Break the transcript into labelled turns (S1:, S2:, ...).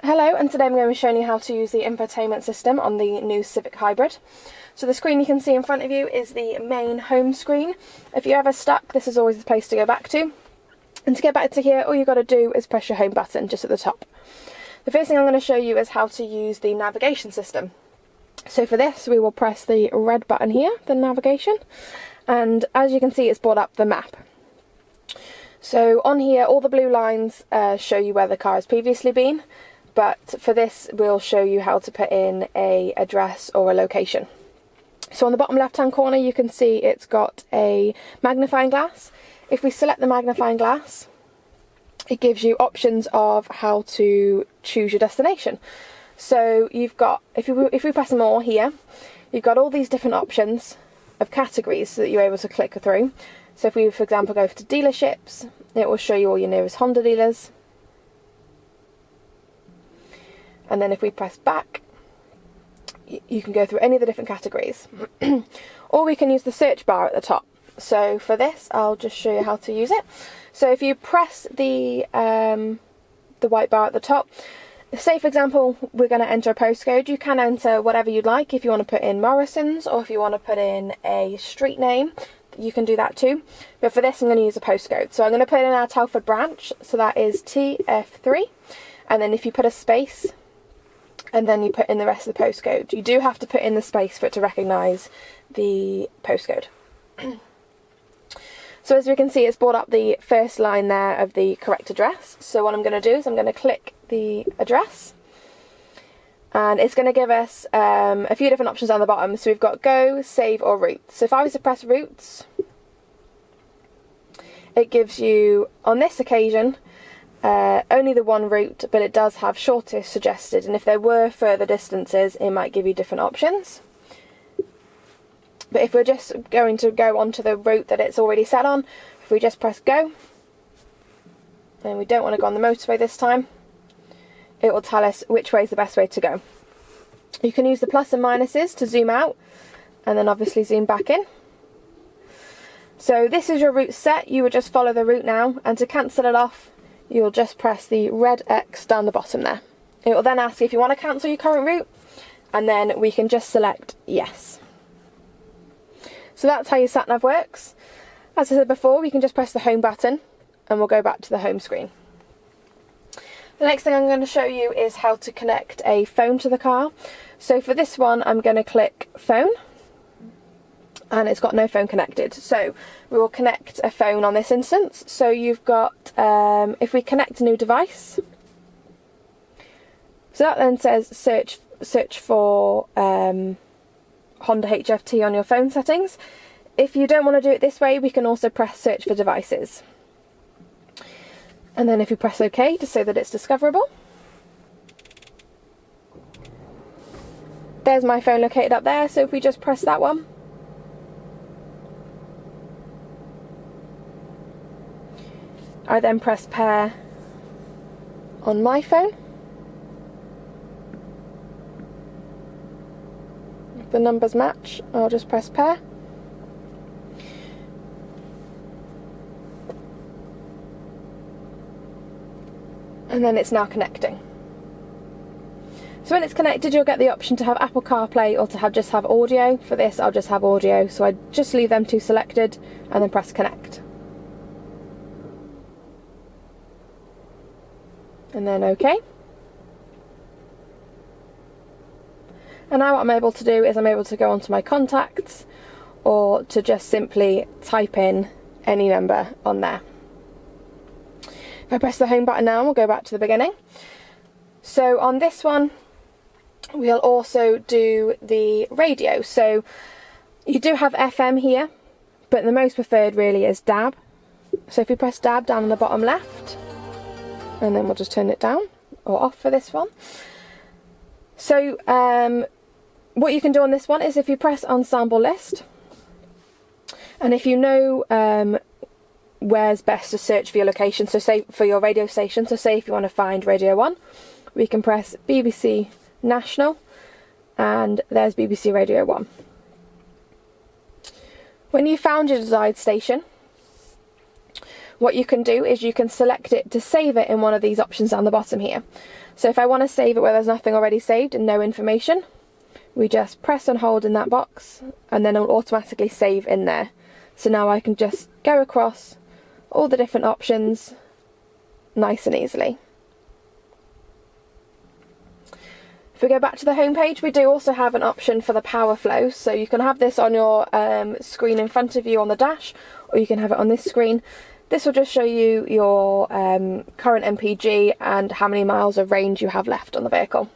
S1: Hello, and today I'm going to be showing you how to use the infotainment system on the new Civic Hybrid. So the screen you can see in front of you is the main home screen. If you're ever stuck, this is always the place to go back to. And to get back to here, all you've got to do is press your home button just at the top. The first thing I'm going to show you is how to use the navigation system. So for this, we will press the red button here, the navigation, and as you can see, it's brought up the map. So on here, all the blue lines show you where the car has previously been. But for this, we'll show you how to put in an address or a location. So on the bottom left hand corner, you can see it's got a magnifying glass. If we select the magnifying glass, it gives you options of how to choose your destination. So you've got, if we press more here, you've got all these different options of categories so that you're able to click through. So if we, for example, go to dealerships, it will show you all your nearest Honda dealers. And then if we press back, you can go through any of the different categories. Or we can use the search bar at the top. So for this, I'll just show you how to use it. So if you press the white bar at the top, say for example, we're going to enter a postcode. You can enter whatever you'd like. If you want to put in Morrison's or if you want to put in a street name, you can do that too. But for this, I'm going to use a postcode. So I'm going to put in our Telford branch. So that is TF3. And then if you put a space, and then you put in the rest of the postcode. You do have to put in the space for it to recognise the postcode. So as we can see, it's brought up the first line there of the correct address. So what I'm going to do is I'm going to click the address. And it's going to give us a few different options on the bottom. So we've got go, save or route. So if I was to press routes, it gives you, on this occasion, only the one route, but it does have shortest suggested, and if there were further distances, it might give you different options. But if we're just going to go onto the route that it's already set on, if we just press go, and we don't want to go on the motorway this time, it will tell us which way is the best way to go. You can use the plus and minuses to zoom out, and then obviously zoom back in. So this is your route set. You would just follow the route now, and to cancel it off, you'll just press the red X down the bottom there. It will then ask if you want to cancel your current route, and then we can just select yes. So that's how your sat-nav works. As I said before, we can just press the home button and we'll go back to the home screen. The next thing I'm going to show you is how to connect a phone to the car. So for this one, I'm going to click phone. And it's got no phone connected, so we will connect a phone on this instance. So you've got, if we connect a new device, so that then says search for Honda HFT on your phone settings. If you don't want to do it this way, we can also press search for devices. And then if you press OK to say that it's discoverable, there's my phone located up there. So if we just press that one, I then press pair on my phone. If the numbers match, I'll just press pair. And then it's now connecting. So when it's connected, you'll get the option to have Apple CarPlay or to just have audio. For this, I'll just have audio. So I just leave them two selected and then press connect. And then OK. And now what I'm able to do is I'm able to go onto my contacts or to just simply type in any number on there. If I press the home button now, we'll go back to the beginning. So on this one, we'll also do the radio. So you do have FM here, but the most preferred really is DAB. So if you press DAB down on the bottom left, and then we'll just turn it down or off for this one. So what you can do on this one is if you press ensemble list, and if you know where's best to search for your location, so say for your radio station, so say if you want to find Radio 1, we can press BBC National, and there's BBC Radio 1. When you found your desired station, what you can do is you can select it to save it in one of these options down the bottom here. So if I want to save it where there's nothing already saved and no information, we just press and hold in that box and then it will automatically save in there. So now I can just go across all the different options nice and easily. If we go back to the home page, we do also have an option for the power flow. So you can have this on your screen in front of you on the dash, or you can have it on this screen. This will just show you your current MPG and how many miles of range you have left on the vehicle.